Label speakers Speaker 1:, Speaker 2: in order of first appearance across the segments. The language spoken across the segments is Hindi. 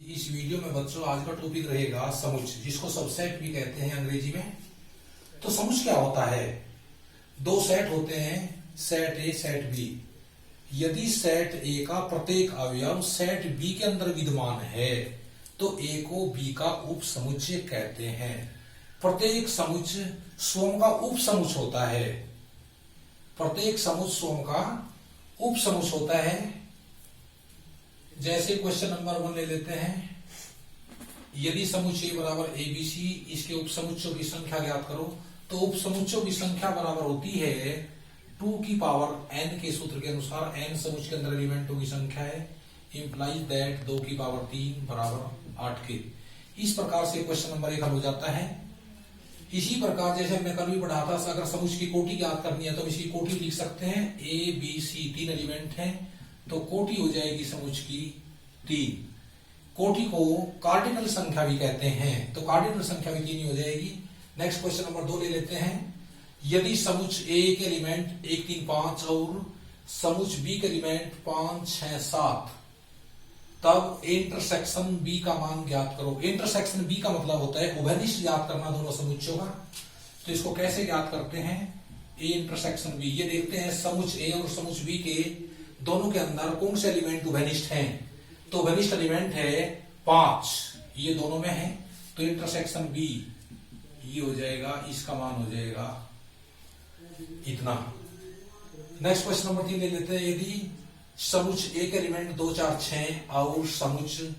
Speaker 1: इस वीडियो में बच्चों आज का टॉपिक रहेगा समुच्च, जिसको सबसेट भी कहते हैं अंग्रेजी में। तो समुच्च क्या होता है? दो सेट होते हैं, सेट ए सेट बी। यदि सेट ए का प्रत्येक अवयव सेट बी के अंदर विद्यमान है तो ए को बी का उप समुच्चय कहते हैं। प्रत्येक समुच्चय स्वयं का उप समुच्चय होता है। प्रत्येक समुच्चय स्वयं का उप समुच्चय होता है। जैसे क्वेश्चन नंबर 1 ले लेते हैं। यदि समुच्चय बराबर ए बी सी, इसके उप समुच्चयों की संख्या ज्ञात करो। तो उप समुच्चयों की संख्या बराबर होती है 2 की पावर n के सूत्र के अनुसार। n समुच्चय के अंदर एलिमेंटों की संख्या है, इंप्लाइज दैट 2 की पावर 3 बराबर 8 के। इस प्रकार से क्वेश्चन नंबर 1 हल हो जाता है। इसी प्रकार जैसे हमने कल भी पढ़ा था, अगर समुच्चय की कोटि ज्ञात करनी है तो हम इसकी कोटि लिख सकते हैं। ए बी सी 3 एलिमेंट हैं तो कोटि हो जाएगी समुच्चय की 3। कोटि को कार्डिनल संख्या भी कहते हैं, तो कार्डिनल संख्या भी 3 हो जाएगी। नेक्स्ट क्वेश्चन नंबर 2 ले लेते हैं। यदि समुच्चय ए के एलिमेंट 1 3 5 और समुच्चय बी के एलिमेंट 5 6 7, तब इंटरसेक्शन बी का मान ज्ञात करो। इंटरसेक्शन बी का मतलब होता है उभयनिष्ठ ज्ञात करना दोनों समुच्चयों का। तो इसको कैसे ज्ञात करते हैं? A intersection B. ये देखते हैं समुच्चय ए और समुच्चय बी के दोनों के अंदर कौन से एलिमेंट उभयनिष्ठ हैं। तो उभयनिष्ठ एलिमेंट है 5, ये दोनों में है। तो इंटरसेक्शन बी ये हो जाएगा, इसका मान हो जाएगा इतना। नेक्स्ट क्वेश्चन नंबर 3 ले लेते हैं। यदि समुच्चय ए के एलिमेंट 2 4 6 और समुच्चय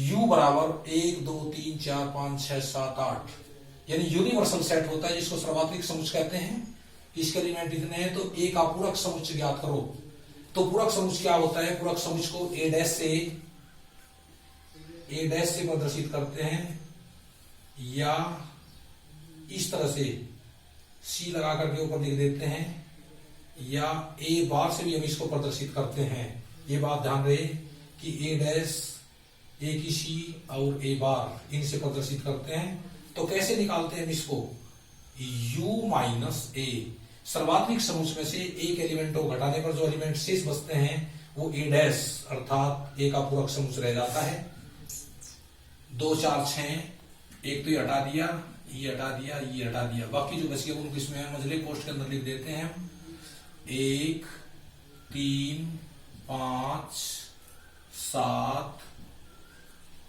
Speaker 1: u बराबर 1 2 3 4 5 6 7 8, यानी यूनिवर्सल सेट होता है जिसको सर्वात्रिक समुच्चय कहते हैं। इसके एलिमेंट इतने हैं तो ए का पूरक समुच्चय ज्ञात करो। तो पूरक समुच्चय क्या होता है? पूरक समुच्चय को ए डैश से प्रदर्शित करते हैं, या इस तरह से सी लगा करके ऊपर लिख देते हैं, या ए बार से भी हम इसको प्रदर्शित करते हैं। ये बात ध्यान रहे कि ए डैश, ए की सी और ए बार इनसे प्रदर्शित करते हैं। तो कैसे निकालते हैं हम इसको? u माइनस ए। सर्वात्रिक समुच्चय में से एक एलिमेंट को घटाने पर जो एलिमेंट शेष बचते हैं वो ए डैश अर्थात ए का पूरक समुच्चय रह जाता है। 2 4 6, एक तो ये हटा दिया, ये हटा दिया, ये हटा दिया, बाकी जो बच गया उनको इसमें मजले पोस्ट के अंदर लिख देते हैं। 1 3 5 7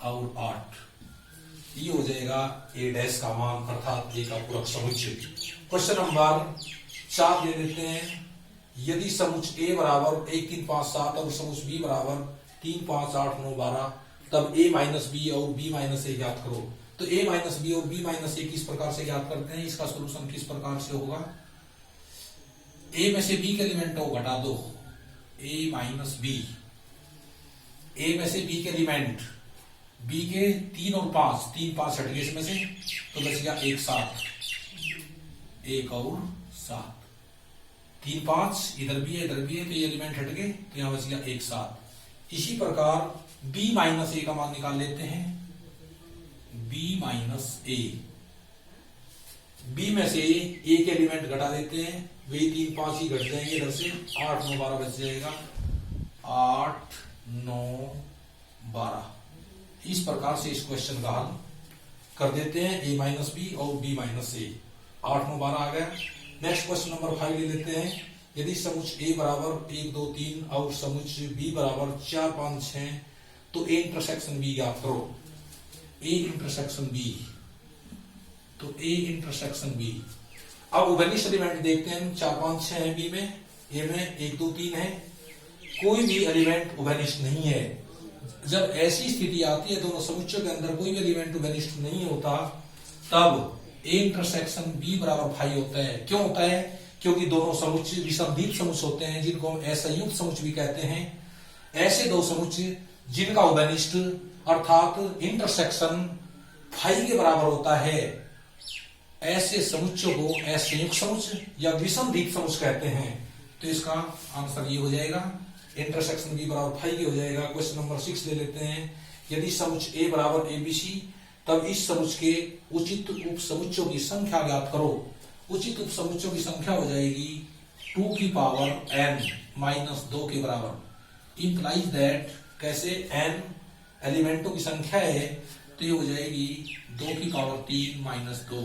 Speaker 1: और 8, ये हो जाएगा ए डैश का मान अर्थात ए का पूरक समुच्चय। क्वेश्चन नंबर 4 ले लेते हैं। यदि समुच्चय ए बराबर 1 3 5 7 और समुच्चय बी बराबर 3 5 8 9 12, तब a माइनस बी और b माइनस ए ज्ञात करो। तो a माइनस बी और b माइनस ए किस प्रकार से ज्ञात करते हैं? इसका सोल्यूशन किस प्रकार से होगा? a में से b के एलिमेंट को घटा दो, a माइनस बी। a में से b के एलिमेंट b के 3 और 5, 3 5 हट गए इसमें से, तो बच गया 1 7, 1 और 7, 3 5 इधर भी है इधर भी है, तो ये एलिमेंट हट गए, तो यहां बच गया 1 7। इसी प्रकार b माइनस ए का मान निकाल लेते हैं। b माइनस ए, b में से a के एलिमेंट घटा देते हैं, वे 3 5 ही घट जाएंगे इधर से, 8 9 12 बच जाएगा, 8 9 12। इस प्रकार से इस क्वेश्चन का हल कर देते हैं। a माइनस बी और b माइनस ए, 8 9 12 आ गया। नेक्स्ट क्वेश्चन नंबर 5 ले लेते हैं। यदि समुच्चय a बराबर 1 2 3 और समुच्चय b बराबर 4 5 6, तो a इंटरसेक्शन b ज्ञात करो। a इंटरसेक्शन b, तो a इंटरसेक्शन b। अब उभयनिष्ठ एलिमेंट देखते हैं। 4 5 6 है b में, a में 1 2 3 है। कोई भी एलिमेंट उभयनिष्ठ नहीं है। जब ऐसी स्थिति आती है दोनों समुच्चयों के अंदर कोई भी एलिमेंट उभयनिष्ठ नहीं होता, तब a इंटरसेक्शन b बराबर 5 होता है। क्यों होता है? क्योंकि दोनों समुच्चय विषमद्वीप समुच्चय होते हैं, जिनको हम असंयुक्त समुच्चय भी कहते हैं। ऐसे दो समुच्चय जिनका उभयनिष्ठ अर्थात इंटरसेक्शन 5 के बराबर होता है, ऐसे समुच्चयों को असंयुक्त समुच्चय या विषमद्वीप समुच्चय कहते हैं। तो इसका आंसर ये हो जाएगा, इंटरसेक्शन b बराबर 5 के हो जाएगा। क्वेश्चन नंबर 6 ले लेते हैं। यदि समुच्चय a बराबर abc, तब इस समुच्चय के उचित उप समुच्चयों की संख्या ज्ञात करो। उचित उप समुच्चयों की संख्या हो जाएगी 2 की पावर n माइनस 2 के बराबर। इंप्लाइज दैट, कैसे? n एलिमेंटों की संख्या है तो ये हो जाएगी 2 की पावर 3 माइनस 2,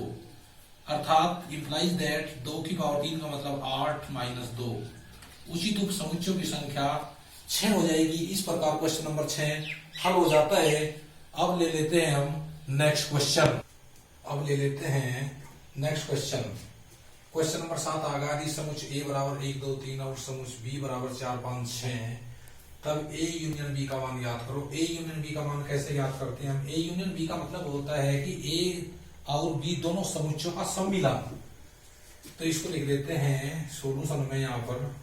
Speaker 1: अर्थात इंप्लाइज दैट 2 की पावर 3 का मतलब 8 माइनस 2। उचित उप समुच्चयों की संख्या 6 हो जाएगी। इस प्रकार क्वेश्चन नंबर 6 हल हो जाता है। अब ले लेते हैं हम नेक्स्ट क्वेश्चन। क्वेश्चन नंबर 7 आ गया। यदि समुच्चय ए बराबर 1 2 3 और समुच्चय बी बराबर 4 5 6, तब ए यूनियन बी का मान याद करो। ए यूनियन बी का मान कैसे याद करते हैं हम? ए यूनियन बी का मतलब होता है कि ए और बी दोनों समुच्चयों का सम्मिलन। तो इसको लिख देते हैं सॉल्यूशन में, यहां पर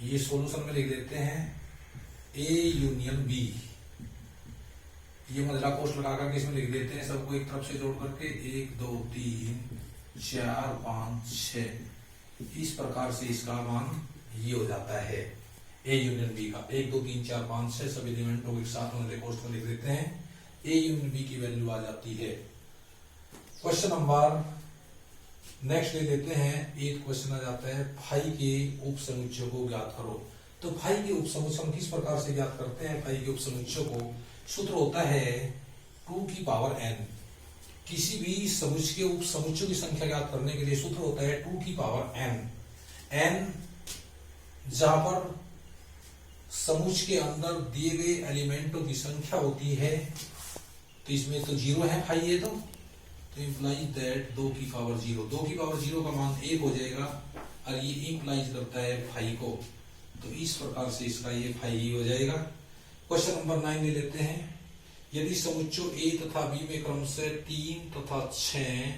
Speaker 1: ये सॉल्यूशन में लिख देते हैं ए यूनियन बी। ये मजला कोष्ठ लगा करके इसमें लिख देते हैं सबको एक तरफ से जोड़ करके 1 2 3 4 5 6। इस प्रकार से इसका मान ये हो जाता है ए यूनियन बी का। 1 2 3 4 5 6 सभी एलिमेंटों को एक साथ मजले कोष्ठ में लिख देते हैं, ए यूनियन बी की वैल्यू आ जाती है। क्वेश्चन नंबर नेक्स्ट ले लेते हैं। एक क्वेश्चन आ जाता है फाई के उप समुच्चयों को ज्ञात करो। तो फाई के उप समुच्चय हम किस प्रकार से ज्ञात करते हैं? फाई के उप समुच्चयों को सूत्र होता है 2 की पावर n। किसी भी समुच्चय के उप समुच्चयों की संख्या ज्ञात करने के लिए सूत्र होता है 2 की पावर n। n जहां पर समुच्चय के अंदर दिए गए एलिमेंटों की संख्या होती है, तो इसमें तो 0 है फाई है, तो इंप्लाइज दैट 2 की पावर 0। 2 की पावर 0 का मान 1 हो जाएगा और ये इंप्लाइज करता है फाई को। तो इस प्रकार से इसका ये फाई हो जाएगा। क्वेश्चन नंबर 9 ले लेते हैं। यदि समुच्चयों ए तथा बी में क्रमशः 3 तथा 6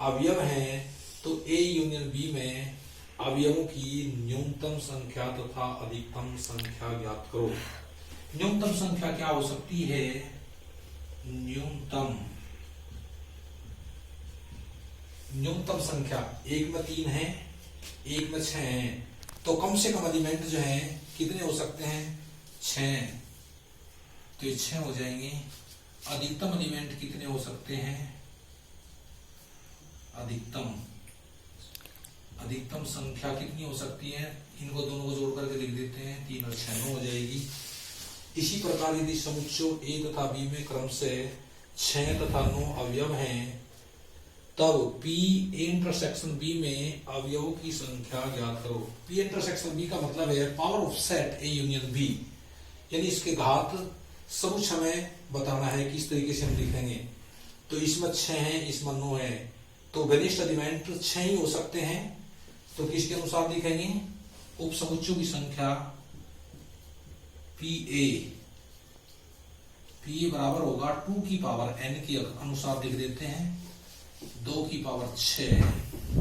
Speaker 1: अवयव हैं, तो ए यूनियन बी में अवयवों की न्यूनतम संख्या तथा अधिकतम संख्या ज्ञात करो। न्यूनतम संख्या क्या हो सकती है? न्यूनतम संख्या 1 में 3 है, 1 में 6 है, तो कम से कम एलिमेंट जो है कितने हो सकते हैं? 6। तो ये 6 हो जाएंगे। अधिकतम एलिमेंट कितने हो सकते हैं? अधिकतम संख्या कितनी हो सकती है? इनको दोनों को जोड़ करके लिख देते हैं, 3 और 6 9 हो जाएगी। इसी प्रकार यदि समुच्चयों ए तथा बी में क्रमशः 6 तथा 9 अवयव हैं, तब P इंटरसेक्शन B में अवयवों की संख्या ज्ञात करो। P इंटरसेक्शन B का मतलब है power of set A union B, यानी इसके घात समुच्चय हमें बताना है किस तरीके से हम लिखेंगे। तो इसमें 6 है, इसमें 9 है, तो वरिष्ठ एलिमेंट 6 ही हो सकते हैं। तो किसके अनुसार लिखेंगे? उप समुच्चयों की संख्या PA बराबर होगा 2 की पावर n के अनुसार लिख देते हैं 2 की पावर 6।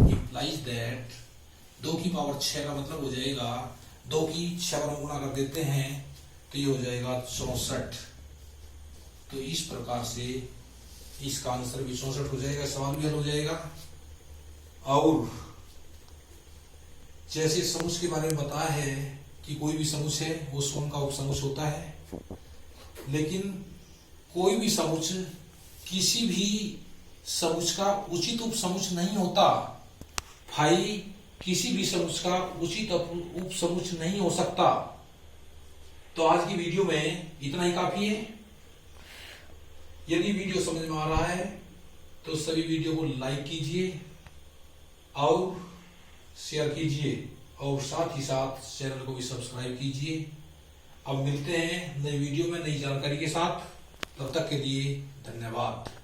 Speaker 1: इंप्लाइज दैट 2 की पावर 6 का मतलब हो जाएगा 2 की 6 पर गुणा कर देते हैं तो ये हो जाएगा 64। तो इस प्रकार से इसका आंसर भी 64 हो जाएगा, सवाल भी हल हो जाएगा। और जैसे समुच्चय के बारे में बताया है कि कोई भी समुच्चय है वो स्वयं का उपसमुच्चय होता है, लेकिन कोई भी समुच्चय किसी भी समुच्चय का उचित उपसमुच्चय नहीं होता। फाई किसी भी समुच्चय का उचित उपसमुच्चय नहीं हो सकता। तो आज की वीडियो में इतना ही काफी है। यदि वीडियो समझ में आ रहा है तो सभी वीडियो को लाइक कीजिए और शेयर कीजिए और साथ ही साथ चैनल को भी सब्सक्राइब कीजिए। अब मिलते हैं नई वीडियो में नई जानकारी के साथ, तब तक के लिए धन्यवाद।